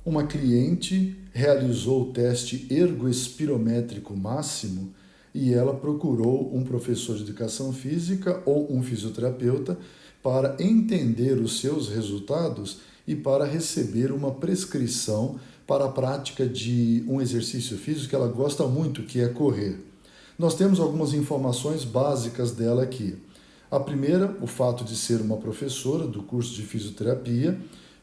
Uma cliente realizou o teste ergoespirométrico máximo e ela procurou um professor de educação física ou um fisioterapeuta para entender os seus resultados e para receber uma prescrição para a prática de um exercício físico que ela gosta muito, que é correr. Nós temos algumas informações básicas dela aqui. A primeira, o fato de ser uma professora do curso de fisioterapia,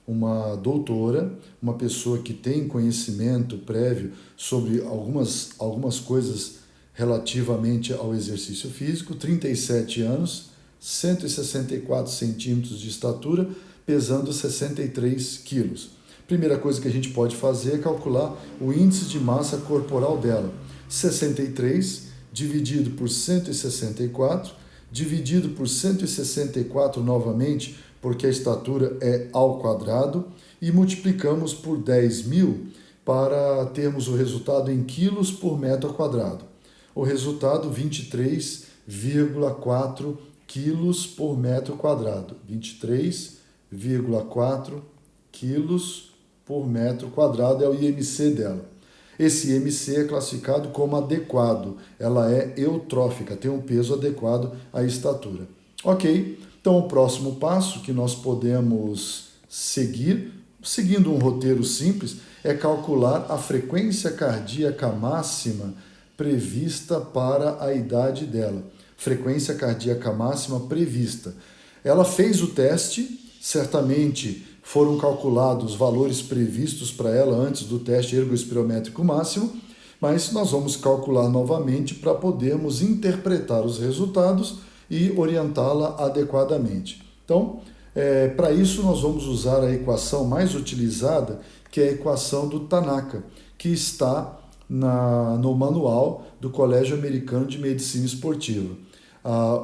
uma doutora, uma pessoa que tem conhecimento prévio sobre algumas coisas relativamente ao exercício físico, 37 anos, 164 centímetros de estatura, pesando 63 quilos. Primeira coisa que a gente pode fazer é calcular o índice de massa corporal dela. 63 dividido por 164, dividido por 164 novamente, porque a estatura é ao quadrado, e multiplicamos por 10.000 para termos o resultado em quilos por metro quadrado. O resultado, 23,4 quilos por metro quadrado. 23,4 quilos por metro quadrado é o IMC dela. Esse IMC é classificado como adequado, ela é eutrófica, tem um peso adequado à estatura. Ok, então o próximo passo que nós podemos seguir, seguindo um roteiro simples, é calcular a frequência cardíaca máxima prevista para a idade dela. Frequência cardíaca máxima prevista. Ela fez o teste, certamente foram calculados os valores previstos para ela antes do teste ergoespirométrico máximo, mas nós vamos calcular novamente para podermos interpretar os resultados e orientá-la adequadamente. Então, para isso nós vamos usar a equação mais utilizada, que é a equação do Tanaka, que está no manual do Colégio Americano de Medicina Esportiva.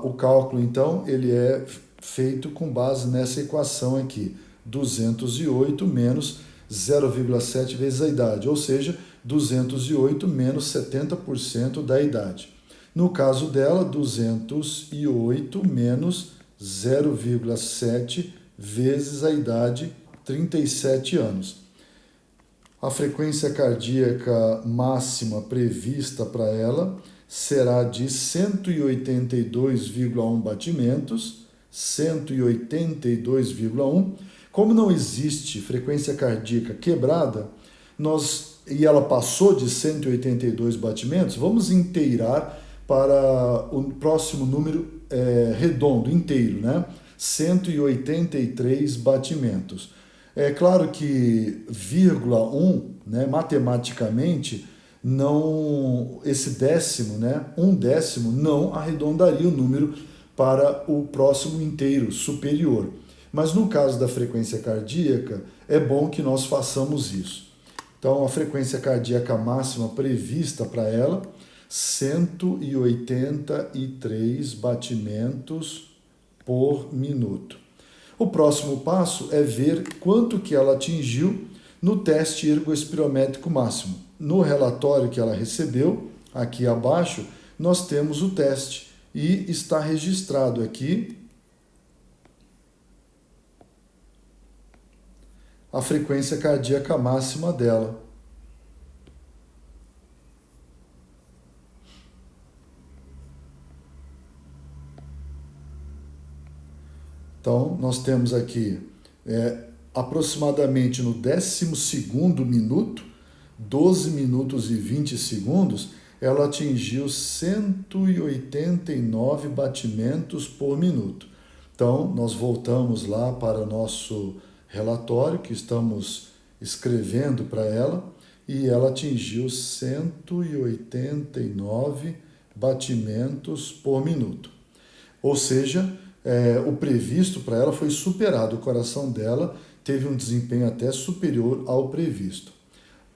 O cálculo, então, ele é feito com base nessa equação aqui, 208 menos 0,7 vezes a idade, ou seja, 208 menos 70% da idade. No caso dela, 208 menos 0,7 vezes a idade, 37 anos. A frequência cardíaca máxima prevista para ela será de 182,1 batimentos, 182,1. Como não existe frequência cardíaca quebrada, e ela passou de 182 batimentos, vamos inteirar para o próximo número redondo, inteiro, né? 183 batimentos. É claro que 1, né, matematicamente, não, esse décimo, né, um décimo, não arredondaria o número para o próximo inteiro superior. Mas no caso da frequência cardíaca, é bom que nós façamos isso. Então, a frequência cardíaca máxima prevista para ela, 183 batimentos por minuto. O próximo passo é ver quanto que ela atingiu no teste ergoespirométrico máximo. No relatório que ela recebeu, aqui abaixo, nós temos o teste e está registrado aqui a frequência cardíaca máxima dela. Então, nós temos aqui aproximadamente no 12º minuto, 12 minutos e 20 segundos, ela atingiu 189 batimentos por minuto. Então, nós voltamos lá para o nosso relatório que estamos escrevendo para ela e ela atingiu 189 batimentos por minuto. Ou seja, o previsto para ela foi superado, o coração dela teve um desempenho até superior ao previsto.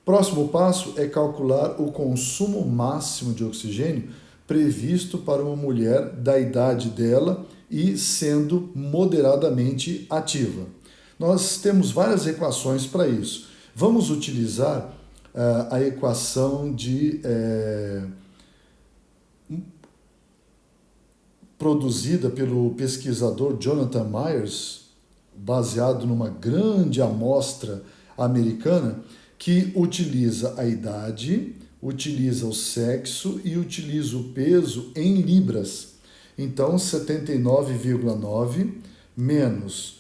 Próximo passo é calcular o consumo máximo de oxigênio previsto para uma mulher da idade dela e sendo moderadamente ativa. Nós temos várias equações para isso. Vamos utilizar a equação produzida pelo pesquisador Jonathan Myers, baseado numa grande amostra americana, que utiliza a idade, utiliza o sexo e utiliza o peso em libras. Então, 79,9 menos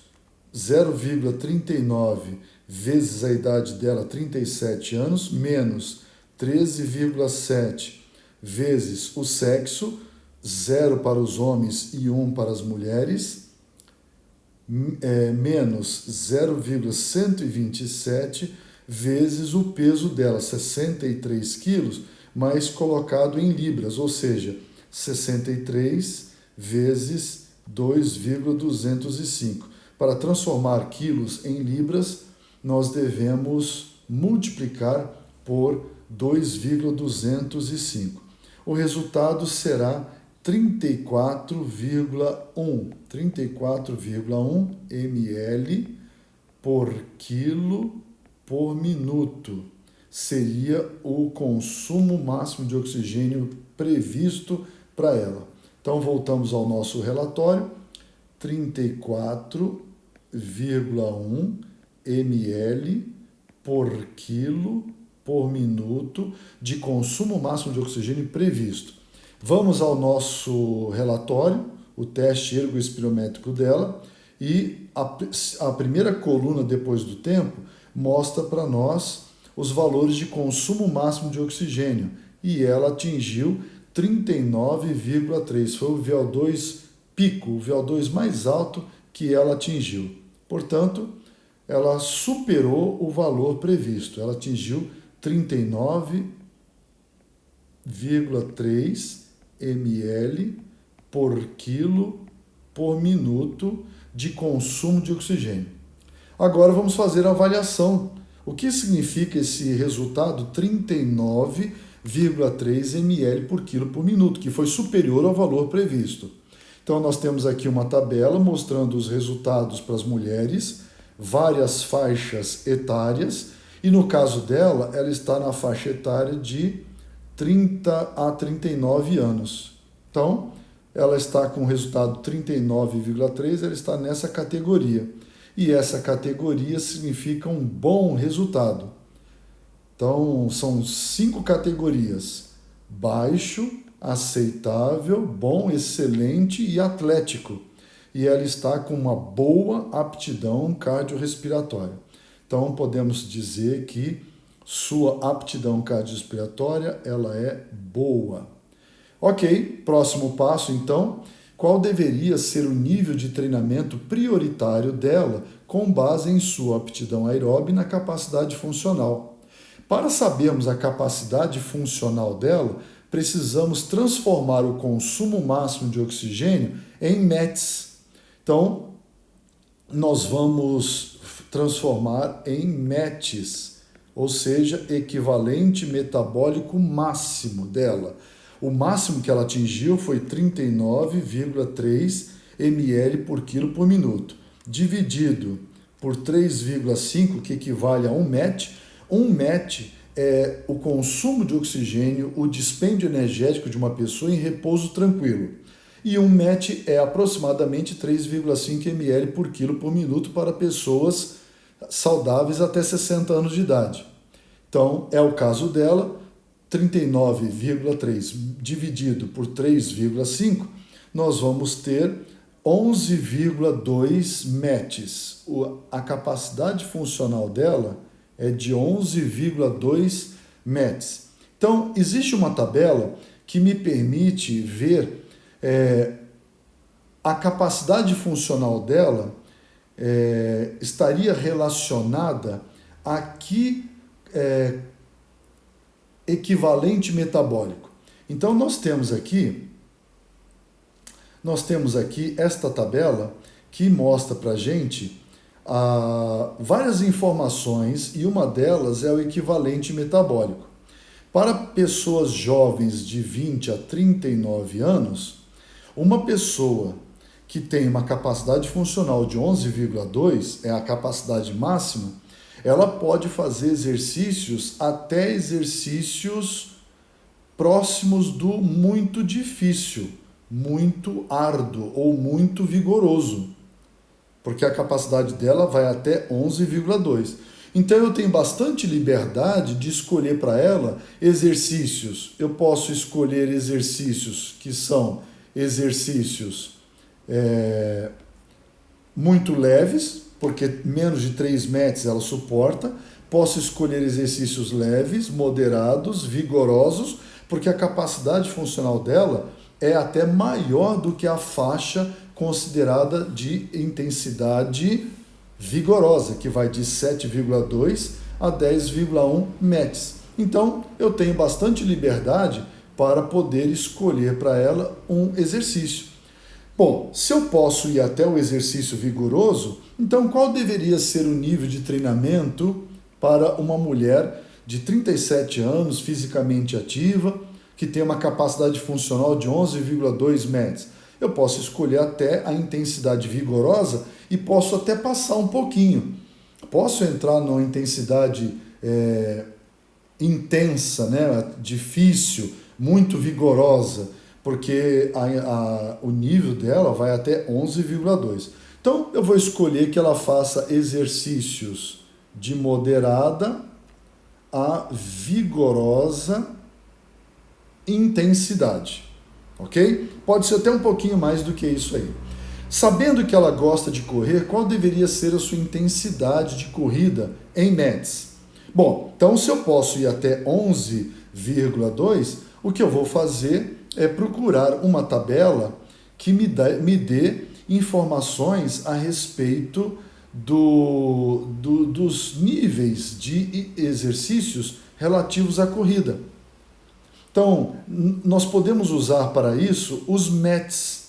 0,39 vezes a idade dela, 37 anos, menos 13,7 vezes o sexo, 0 para os homens e 1 para as mulheres, menos 0,127 vezes o peso dela, 63 quilos, mas colocado em libras, ou seja, 63 vezes 2,205. Para transformar quilos em libras, nós devemos multiplicar por 2,205. O resultado será 34,1 ml por quilo por minuto. Seria o consumo máximo de oxigênio previsto para ela. Então, voltamos ao nosso relatório. 34,1 ml por quilo por minuto de consumo máximo de oxigênio previsto. Vamos ao nosso relatório, o teste ergoespirométrico dela, e a primeira coluna depois do tempo mostra para nós os valores de consumo máximo de oxigênio, e ela atingiu 39,3, foi o VO2 pico, o VO2 mais alto que ela atingiu. Portanto, ela superou o valor previsto, ela atingiu 39,3 ml por quilo por minuto de consumo de oxigênio. Agora vamos fazer a avaliação. O que significa esse resultado 39,3 ml por quilo por minuto, que foi superior ao valor previsto? Então nós temos aqui uma tabela mostrando os resultados para as mulheres, várias faixas etárias, e no caso dela, ela está na faixa etária de 30 a 39 anos. Então, ela está com o resultado 39,3, ela está nessa categoria. E essa categoria significa um bom resultado. Então, são 5 categorias: baixo, aceitável, bom, excelente e atlético. E ela está com uma boa aptidão cardiorrespiratória. Então, podemos dizer que sua aptidão cardiorrespiratória ela é boa. Ok, próximo passo então. Qual deveria ser o nível de treinamento prioritário dela com base em sua aptidão aeróbica e na capacidade funcional? Para sabermos a capacidade funcional dela, precisamos transformar o consumo máximo de oxigênio em METs. Então, nós vamos transformar em METs, ou seja, equivalente metabólico máximo dela. O máximo que ela atingiu foi 39,3 ml por quilo por minuto, dividido por 3,5, que equivale a 1 MET. 1 MET é o consumo de oxigênio, o dispêndio energético de uma pessoa em repouso tranquilo. E 1 MET é aproximadamente 3,5 ml por quilo por minuto para pessoas saudáveis até 60 anos de idade. Então, é o caso dela, 39,3 dividido por 3,5, nós vamos ter 11,2 METs. A capacidade funcional dela é de 11,2 METs. Então, existe uma tabela que me permite ver a capacidade funcional dela estaria relacionada a que equivalente metabólico. Então, nós temos aqui esta tabela que mostra para a gente várias informações, e uma delas é o equivalente metabólico. Para pessoas jovens de 20 a 39 anos, uma pessoa que tem uma capacidade funcional de 11,2, é a capacidade máxima, ela pode fazer exercícios até exercícios próximos do muito difícil, muito árduo ou muito vigoroso, porque a capacidade dela vai até 11,2. Então eu tenho bastante liberdade de escolher para ela exercícios. Eu posso escolher exercícios que são exercícios muito leves, porque menos de 3 metros ela suporta. Posso escolher exercícios leves, moderados, vigorosos, porque a capacidade funcional dela é até maior do que a faixa considerada de intensidade vigorosa, que vai de 7,2 a 10,1 metros. Então, eu tenho bastante liberdade para poder escolher para ela um exercício. Bom, se eu posso ir até o exercício vigoroso, então qual deveria ser o nível de treinamento para uma mulher de 37 anos, fisicamente ativa, que tem uma capacidade funcional de 11,2 metros? Eu posso escolher até a intensidade vigorosa e posso até passar um pouquinho. Posso entrar numa intensidade intensa, né? Difícil, muito vigorosa, porque o nível dela vai até 11,2. Então, eu vou escolher que ela faça exercícios de moderada a vigorosa intensidade, ok? Pode ser até um pouquinho mais do que isso aí. Sabendo que ela gosta de correr, qual deveria ser a sua intensidade de corrida em metros? Bom, então se eu posso ir até 11,2, o que eu vou fazer é procurar uma tabela que me dê informações a respeito dos níveis de exercícios relativos à corrida. Então, nós podemos usar para isso os METs,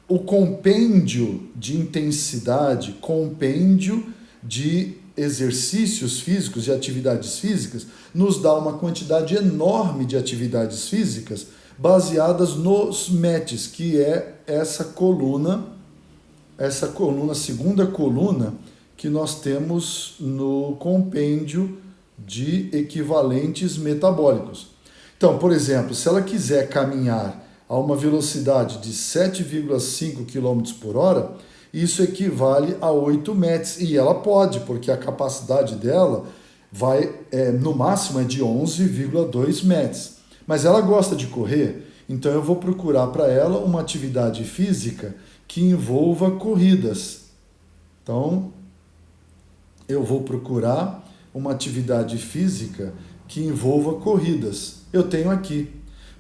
o compêndio de intensidade, compêndio de exercícios físicos, de atividades físicas, nos dá uma quantidade enorme de atividades físicas baseadas nos METs, que é essa coluna, segunda coluna que nós temos no compêndio de equivalentes metabólicos. Então, por exemplo, se ela quiser caminhar a uma velocidade de 7,5 km por hora, isso equivale a 8 metros. E ela pode, porque a capacidade dela no máximo é de 11,2 metros. Mas ela gosta de correr, então eu vou procurar para ela uma atividade física que envolva corridas. Então, eu vou procurar uma atividade física que envolva corridas. Eu tenho aqui.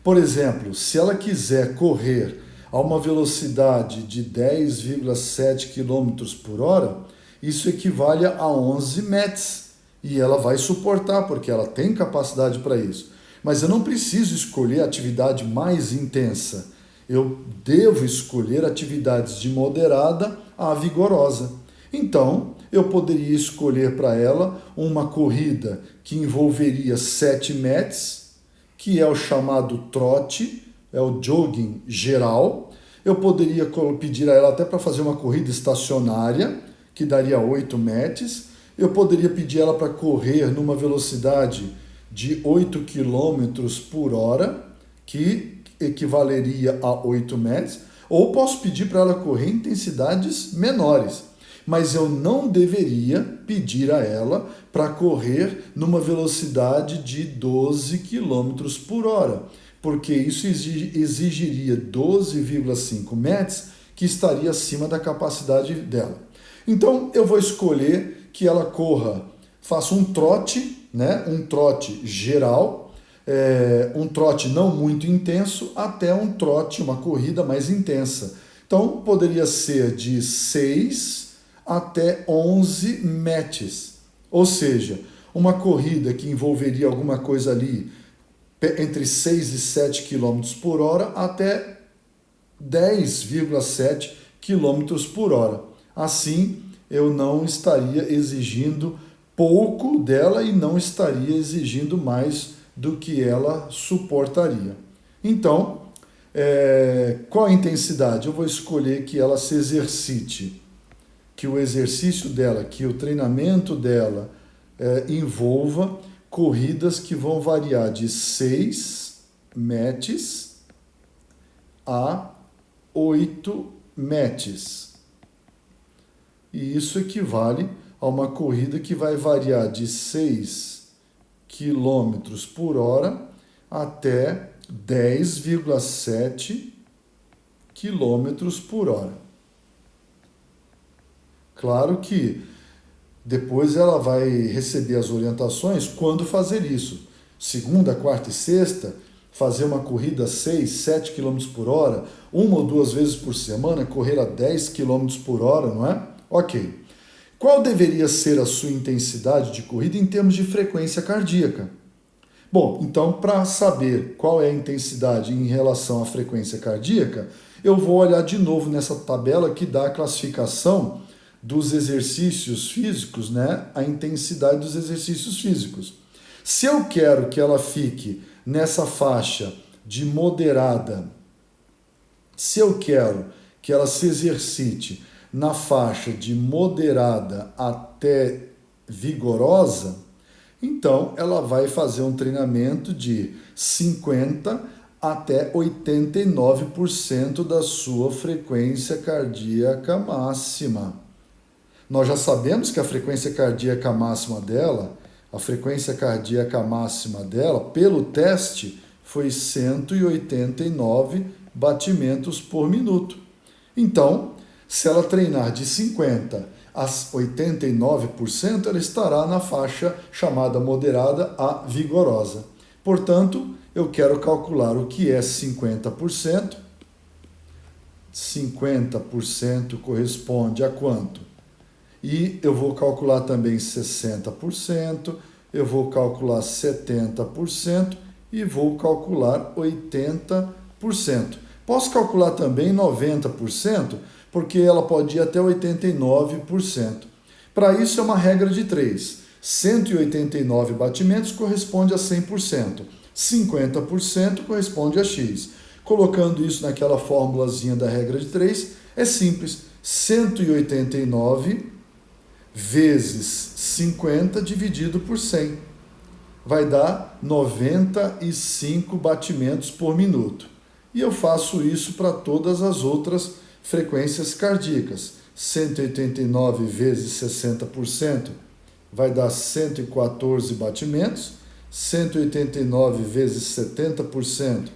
Por exemplo, se ela quiser correr a uma velocidade de 10,7 km por hora, isso equivale a 11 metros. E ela vai suportar, porque ela tem capacidade para isso. Mas eu não preciso escolher a atividade mais intensa. Eu devo escolher atividades de moderada a vigorosa. Então, eu poderia escolher para ela uma corrida que envolveria 7 metros, que é o chamado trote, é o jogging geral. Eu poderia pedir a ela até para fazer uma corrida estacionária, que daria 8 metros. Eu poderia pedir ela para correr numa velocidade de 8 km por hora, que equivaleria a 8 metros. Ou posso pedir para ela correr em intensidades menores. Mas eu não deveria pedir a ela para correr numa velocidade de 12 km por hora, porque isso exigiria 12,5 metros, que estaria acima da capacidade dela. Então, eu vou escolher que ela corra, faça um trote, né? Um trote geral, um trote não muito intenso, até um trote, uma corrida mais intensa. Então, poderia ser de 6 até 11 metros, ou seja, uma corrida que envolveria alguma coisa ali entre 6 e 7 km por hora até 10,7 km por hora. Assim, eu não estaria exigindo pouco dela e não estaria exigindo mais do que ela suportaria. Então, qual a intensidade? Eu vou escolher que ela se exercite, que o exercício dela, que o treinamento dela envolva corridas que vão variar de 6 metros a 8 metros. E isso equivale a uma corrida que vai variar de 6 quilômetros por hora até 10,7 quilômetros por hora. Claro que depois ela vai receber as orientações quando fazer isso. Segunda, quarta e sexta, fazer uma corrida 6, 7 km por hora, uma ou duas vezes por semana, correr a 10 km por hora, não é? Ok. Qual deveria ser a sua intensidade de corrida em termos de frequência cardíaca? Bom, então, para saber qual é a intensidade em relação à frequência cardíaca, eu vou olhar de novo nessa tabela que dá a classificação dos exercícios físicos, né? A intensidade dos exercícios físicos. Se eu quero que ela fique nessa faixa de moderada, se eu quero que ela se exercite na faixa de moderada até vigorosa, então ela vai fazer um treinamento de 50 até 89% da sua frequência cardíaca máxima. Nós já sabemos que a frequência cardíaca máxima dela, pelo teste, foi 189 batimentos por minuto. Então, se ela treinar de 50 a 89%, ela estará na faixa chamada moderada a vigorosa. Portanto, eu quero calcular o que é 50%. 50% corresponde a quanto? E eu vou calcular também 60%, eu vou calcular 70% e vou calcular 80%. Posso calcular também 90%, porque ela pode ir até 89%. Para isso é uma regra de 3. 189 batimentos corresponde a 100%. 50% corresponde a X. Colocando isso naquela formulazinha da regra de 3, é simples. 189 vezes 50 dividido por 100. Vai dar 95 batimentos por minuto. E eu faço isso para todas as outras frequências cardíacas. 189 vezes 60% vai dar 114 batimentos. 189 vezes 70%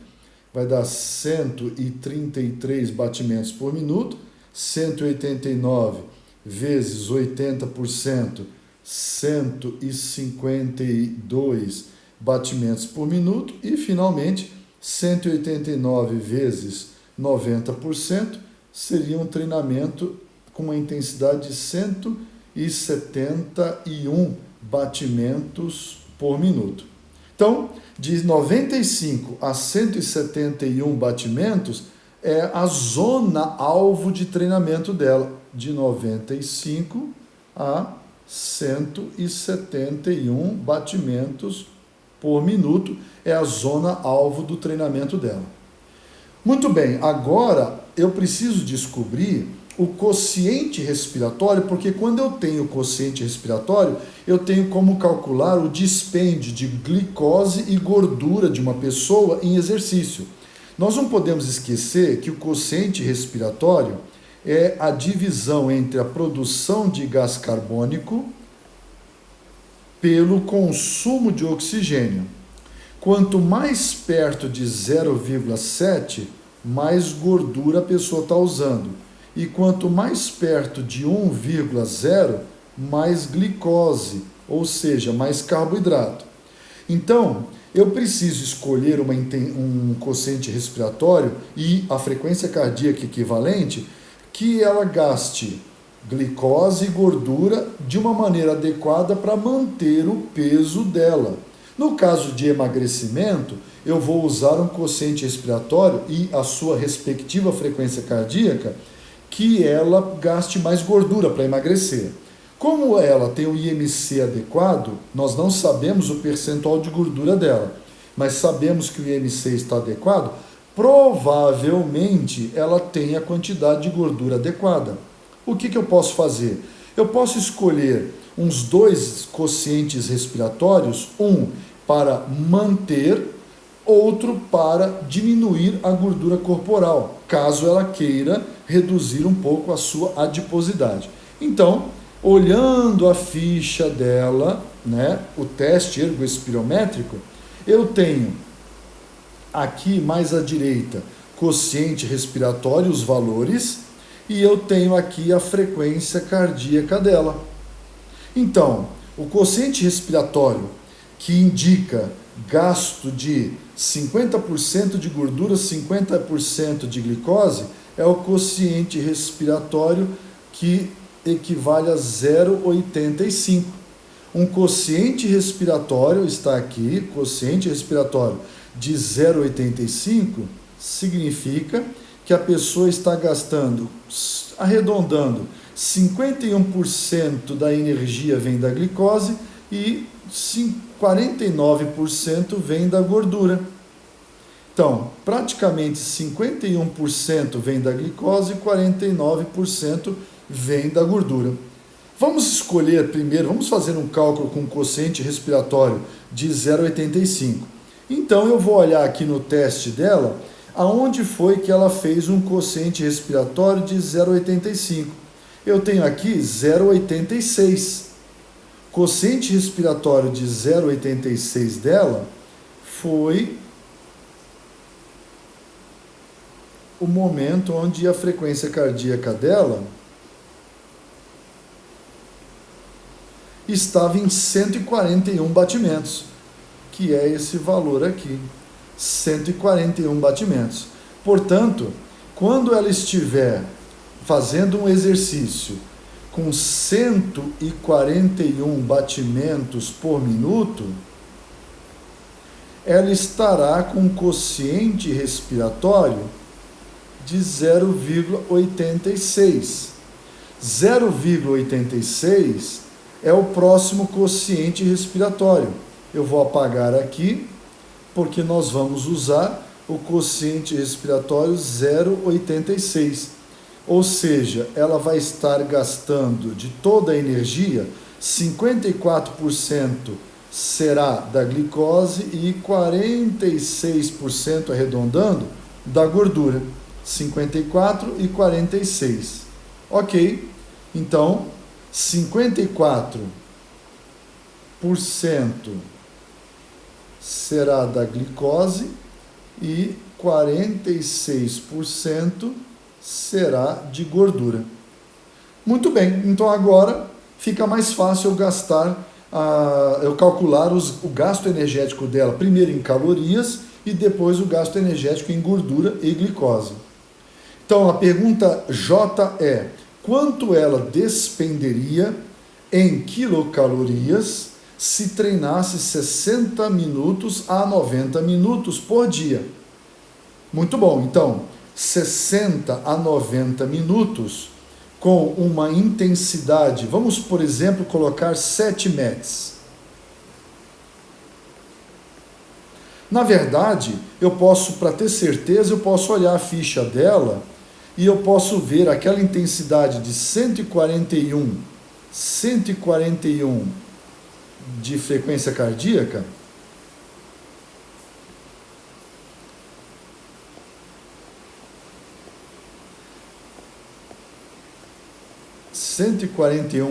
vai dar 133 batimentos por minuto. 189 vezes 80%, 152 batimentos por minuto. E, finalmente, 189 vezes 90% seria um treinamento com uma intensidade de 171 batimentos por minuto. Então, de 95 a 171 batimentos é a zona alvo de treinamento dela. De 95 a 171 batimentos por minuto é a zona alvo do treinamento dela. Muito bem, agora eu preciso descobrir o quociente respiratório, porque quando eu tenho quociente respiratório, eu tenho como calcular o dispêndio de glicose e gordura de uma pessoa em exercício. Nós não podemos esquecer que o quociente respiratório é a divisão entre a produção de gás carbônico pelo consumo de oxigênio. Quanto mais perto de 0,7, mais gordura a pessoa está usando. E quanto mais perto de 1,0, mais glicose, ou seja, mais carboidrato. Então, eu preciso escolher um quociente respiratório e a frequência cardíaca equivalente que ela gaste glicose e gordura de uma maneira adequada para manter o peso dela. No caso de emagrecimento, eu vou usar um quociente respiratório e a sua respectiva frequência cardíaca que ela gaste mais gordura para emagrecer. Como ela tem o IMC adequado, nós não sabemos o percentual de gordura dela, mas sabemos que o IMC está adequado, provavelmente ela tem a quantidade de gordura adequada. O que eu posso fazer? Eu posso escolher uns 2 quocientes respiratórios, um para manter, outro para diminuir a gordura corporal, caso ela queira reduzir um pouco a sua adiposidade. Então, olhando a ficha dela, né, o teste ergoespirométrico, eu tenho aqui mais à direita quociente respiratório, os valores, e eu tenho aqui a frequência cardíaca dela. Então, o quociente respiratório, que indica gasto de 50% de gordura, 50% de glicose, é o quociente respiratório que equivale a 0,85. Um quociente respiratório, está aqui, quociente respiratório de 0,85, significa que a pessoa está gastando, arredondando, 51% da energia vem da glicose e 49% vem da gordura. Então, praticamente 51% vem da glicose e 49% vem da gordura. Vamos escolher primeiro, vamos fazer um cálculo com quociente respiratório de 0,85. Então, eu vou olhar aqui no teste dela, aonde foi que ela fez um quociente respiratório de 0,85. Eu tenho aqui 0,86. Quociente respiratório de 0,86 dela foi o momento onde a frequência cardíaca dela estava em 141 batimentos, que é esse valor aqui, 141 batimentos. Portanto, quando ela estiver fazendo um exercício com 141 batimentos por minuto, ela estará com um quociente respiratório de 0,86. 0,86 é o próximo quociente respiratório. Eu vou apagar aqui, porque nós vamos usar o quociente respiratório 0,86. Ou seja, ela vai estar gastando de toda a energia, 54% será da glicose e 46%, arredondando, da gordura. 54 e 46. Ok, então 54% será da glicose e 46% será de gordura. Muito bem, então agora fica mais fácil eu calcular o gasto energético dela, primeiro em calorias e depois o gasto energético em gordura e glicose. Então a pergunta J é: quanto ela despenderia em quilocalorias se treinasse 60 minutos a 90 minutos por dia? Muito bom, então 60 a 90 minutos com uma intensidade, vamos por exemplo colocar 7 METs. Na verdade, eu posso, para ter certeza, eu posso olhar a ficha dela e eu posso ver aquela intensidade de 141 de frequência cardíaca.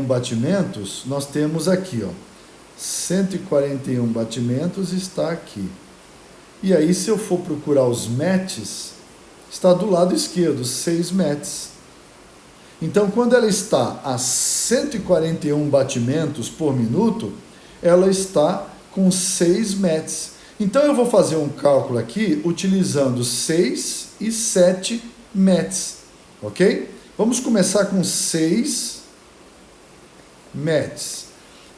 Batimentos, nós temos aqui, ó, 141 batimentos está aqui. E aí, se eu for procurar os METs, está do lado esquerdo, 6 METs. Então, quando ela está a 141 batimentos por minuto, ela está com 6 METs. Então, eu vou fazer um cálculo aqui utilizando 6 e 7 METs, ok? Vamos começar com 6 METs.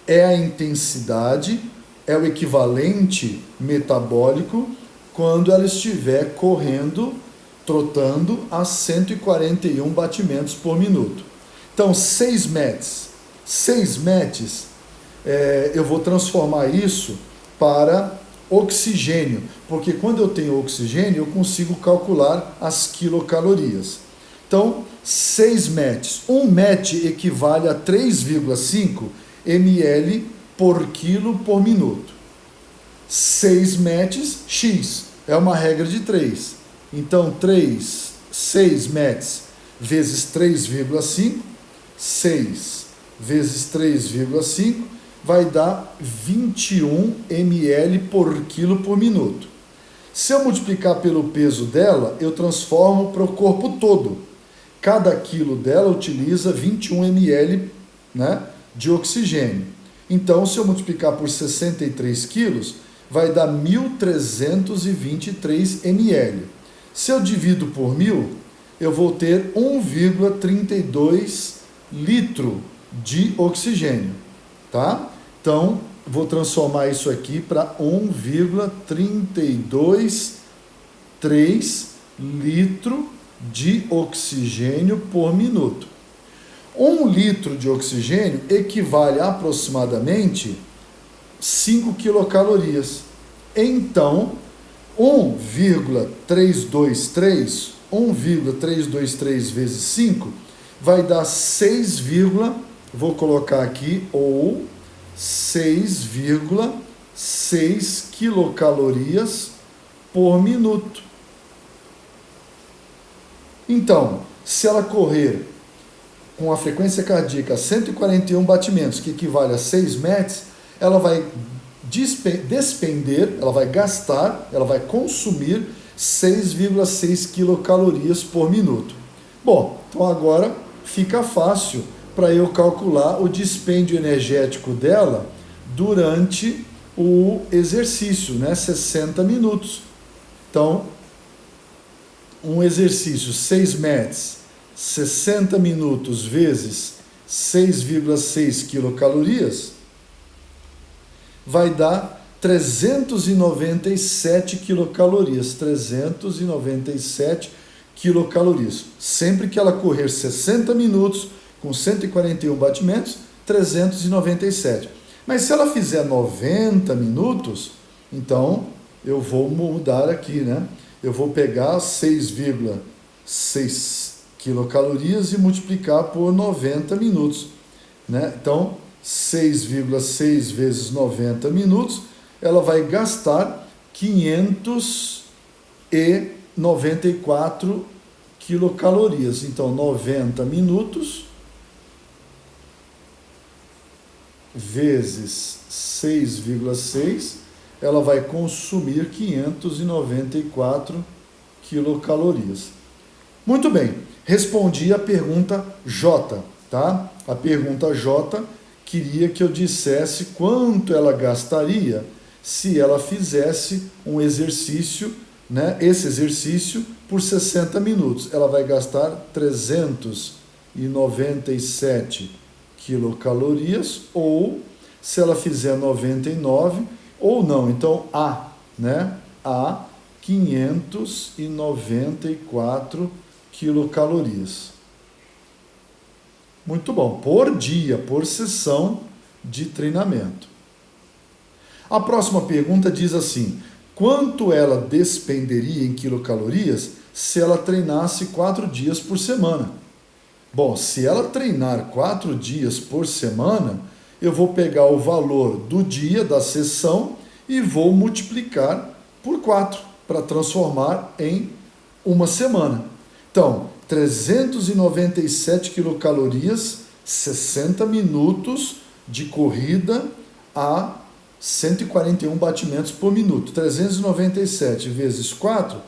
É a intensidade, é o equivalente metabólico quando ela estiver correndo, trotando a 141 batimentos por minuto. Então, 6 METs. 6 METs, eu vou transformar isso para oxigênio, porque quando eu tenho oxigênio, eu consigo calcular as quilocalorias. Então, 6 METs. 1 MET equivale a 3,5 ml por quilo por minuto. 6 METs, X, é uma regra de 3. Então, 6 METs vezes 3,5, 6 vezes 3,5 vai dar 21 ml por quilo por minuto. Se eu multiplicar pelo peso dela, eu transformo para o corpo todo. Cada quilo dela utiliza 21 ml, né, de oxigênio. Então, se eu multiplicar por 63 quilos, vai dar 1.323 ml. Se eu divido por 1.000, eu vou ter 1,32 litro de oxigênio, tá? Então, vou transformar isso aqui para 1,323 litro de oxigênio por minuto. 1 litro de oxigênio equivale a aproximadamente 5 quilocalorias. Então, 1,323 vezes 5 vai dar 6, vou colocar aqui, ou 6,6 quilocalorias por minuto. Então, se ela correr com a frequência cardíaca 141 batimentos, que equivale a 6 metros, ela vai despender, ela vai gastar, ela vai consumir 6,6 quilocalorias por minuto. Bom, então agora fica fácil para eu calcular o dispêndio energético dela durante o exercício, né? 60 minutos. Então, um exercício 6 metros, 60 minutos vezes 6,6 quilocalorias, vai dar 397 quilocalorias. 397 quilocalorias. Sempre que ela correr 60 minutos, com 141 batimentos, 397. Mas se ela fizer 90 minutos, então eu vou mudar aqui, né? Eu vou pegar 6,6 quilocalorias e multiplicar por 90 minutos, né? Então, 6,6 vezes 90 minutos, ela vai gastar 594 quilocalorias. Então, 90 minutos vezes 6,6, ela vai consumir 594 quilocalorias. Muito bem, respondi a pergunta J, tá? A pergunta J queria que eu dissesse quanto ela gastaria se ela fizesse um exercício, né? Esse exercício por 60 minutos. Ela vai gastar 397 quilocalorias, ou se ela fizer 99, ou não, então A, né? A, 594 quilocalorias. Muito bom, por dia, por sessão de treinamento. A próxima pergunta diz assim: quanto ela despenderia em quilocalorias se ela treinasse 4 dias por semana? Bom, se ela treinar 4 dias por semana, eu vou pegar o valor do dia da sessão e vou multiplicar por 4 para transformar em uma semana. Então, 397 quilocalorias, 60 minutos de corrida a 141 batimentos por minuto. 397 vezes 4,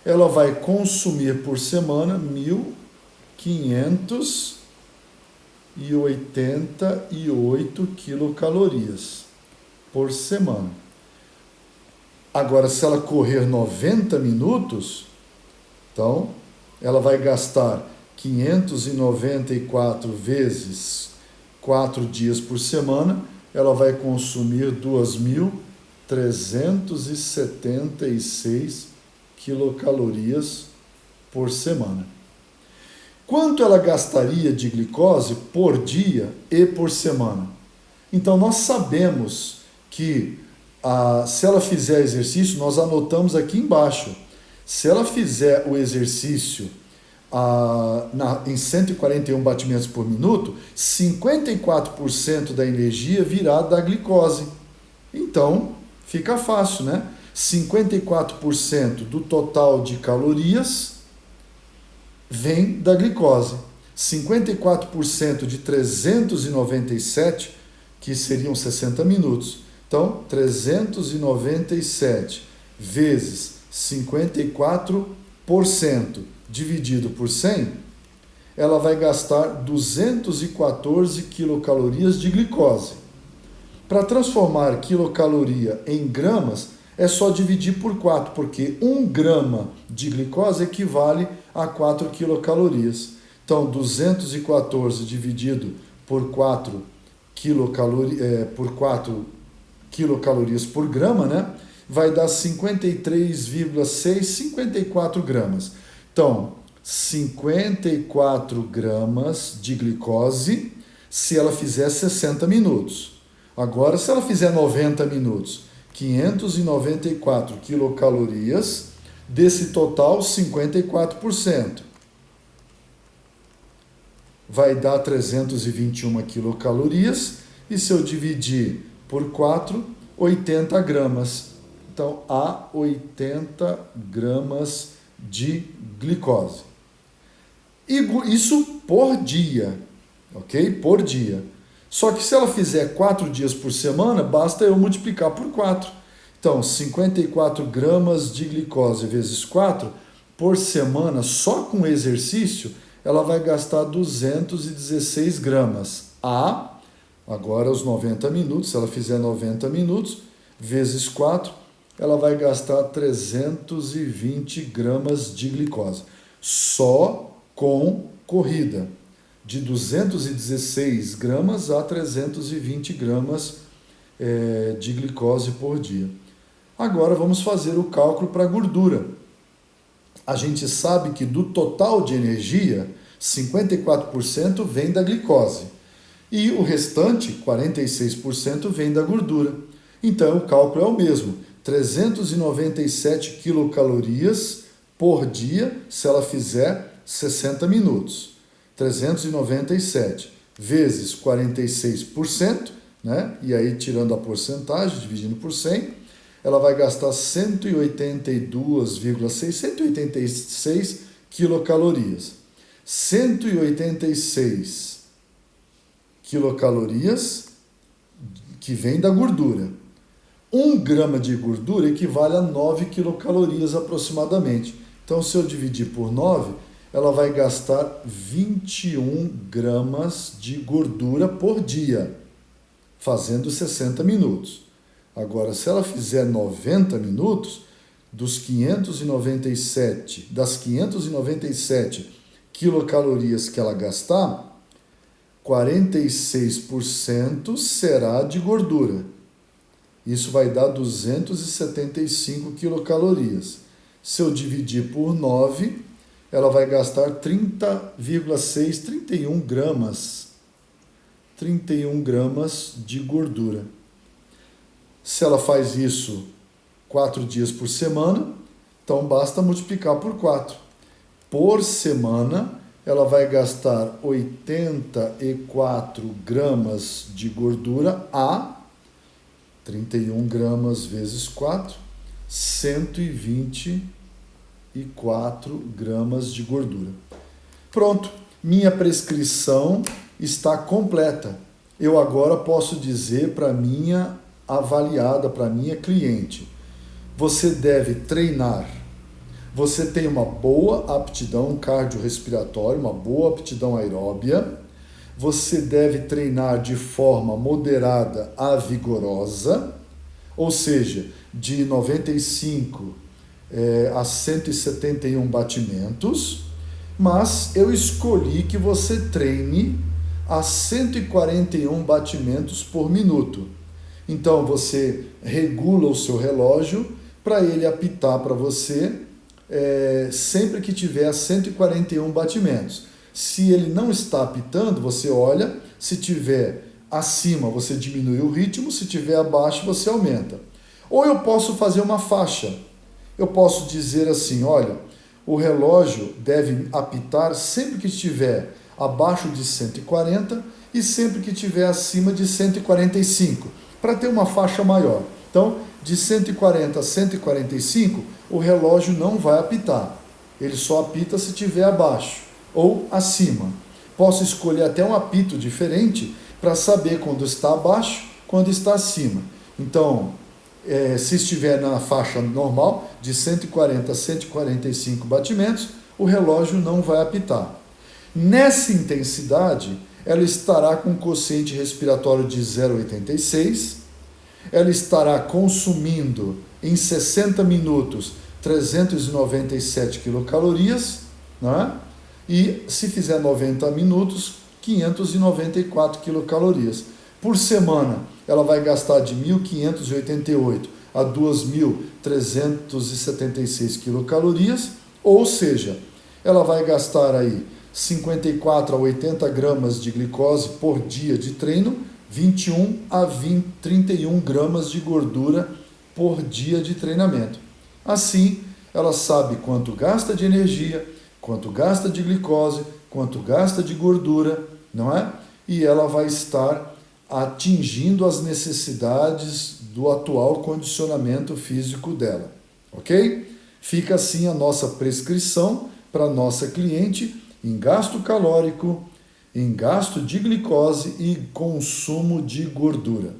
ela vai consumir por semana 1.588 quilocalorias por semana. Agora, se ela correr 90 minutos, então ela vai gastar 594 vezes 4 dias por semana, ela vai consumir 2.376 quilocalorias por semana. Quanto ela gastaria de glicose por dia e por semana? Então, nós sabemos que se ela fizer exercício, nós anotamos aqui embaixo. Se ela fizer o exercício em 141 batimentos por minuto, 54% da energia virá da glicose. Então, fica fácil, né? 54% do total de calorias vem da glicose. 54% de 397, que seriam 60 minutos. Então, 397 vezes 54% dividido por 100, ela vai gastar 214 quilocalorias de glicose. Para transformar quilocaloria em gramas, é só dividir por 4, porque 1 grama de glicose equivale a 4 quilocalorias. Então, 214 dividido por 4 quilocalorias por grama, né? Vai dar 54 gramas. Então, 54 gramas de glicose se ela fizer 60 minutos. Agora, se ela fizer 90 minutos, 594 quilocalorias, desse total, 54%. Vai dar 321 quilocalorias, e se eu dividir por 4, 80 gramas. Então, há 80 gramas de glicose. E isso por dia, ok? Por dia. Só que se ela fizer 4 dias por semana, basta eu multiplicar por 4. Então, 54 gramas de glicose vezes 4, por semana, só com exercício, ela vai gastar 216 gramas. Agora os 90 minutos, se ela fizer 90 minutos, vezes 4, ela vai gastar 320 gramas de glicose. Só com corrida. De 216 gramas a 320 gramas de glicose por dia. Agora vamos fazer o cálculo para a gordura. A gente sabe que do total de energia, 54% vem da glicose. E o restante, 46%, vem da gordura. Então o cálculo é o mesmo. 397 quilocalorias por dia se ela fizer 60 minutos. 397 vezes 46%, né? E aí tirando a porcentagem, dividindo por 100, ela vai gastar 186 quilocalorias. 186 quilocalorias que vem da gordura. 1 grama de gordura equivale a 9 quilocalorias aproximadamente. Então, se eu dividir por 9, ela vai gastar 21 gramas de gordura por dia, fazendo 60 minutos. Agora, se ela fizer 90 minutos, das 597 quilocalorias que ela gastar, 46% será de gordura. Isso vai dar 275 quilocalorias. Se eu dividir por 9, ela vai gastar 31 gramas de gordura. Se ela faz isso 4 dias por semana, então basta multiplicar por 4. Por semana, ela vai gastar 84 gramas de gordura a 31 gramas vezes 4, 124 gramas de gordura. Pronto, minha prescrição está completa. Eu agora posso dizer para minha avaliada, para minha cliente: você deve treinar. Você tem uma boa aptidão cardiorrespiratória, uma boa aptidão aeróbia. Você deve treinar de forma moderada a vigorosa, ou seja, de 95 a 171 batimentos, mas eu escolhi que você treine a 141 batimentos por minuto. Então você regula o seu relógio para ele apitar para você sempre que tiver a 141 batimentos. Se ele não está apitando, você olha, se tiver acima você diminui o ritmo, se tiver abaixo você aumenta. Ou eu posso fazer uma faixa. Eu posso dizer assim, olha, o relógio deve apitar sempre que estiver abaixo de 140 e sempre que estiver acima de 145, para ter uma faixa maior. Então, de 140 a 145, o relógio não vai apitar. Ele só apita se estiver abaixo ou acima. posso escolher até um apito diferente para saber quando está abaixo, quando está acima. Então, se estiver na faixa normal, de 140 a 145 batimentos, o relógio não vai apitar. Nessa intensidade, ela estará com um quociente respiratório de 0,86, ela estará consumindo em 60 minutos 397 quilocalorias, né? E se fizer 90 minutos, 594 quilocalorias. Por semana, ela vai gastar de 1.588 a 2.376 quilocalorias, ou seja, ela vai gastar aí 54 a 80 gramas de glicose por dia de treino, 21 a 31 gramas de gordura por dia de treinamento. Assim, ela sabe quanto gasta de energia, quanto gasta de glicose, quanto gasta de gordura, não é? E ela vai estar atingindo as necessidades do atual condicionamento físico dela, ok? Fica assim a nossa prescrição para a nossa cliente em gasto calórico, em gasto de glicose e consumo de gordura.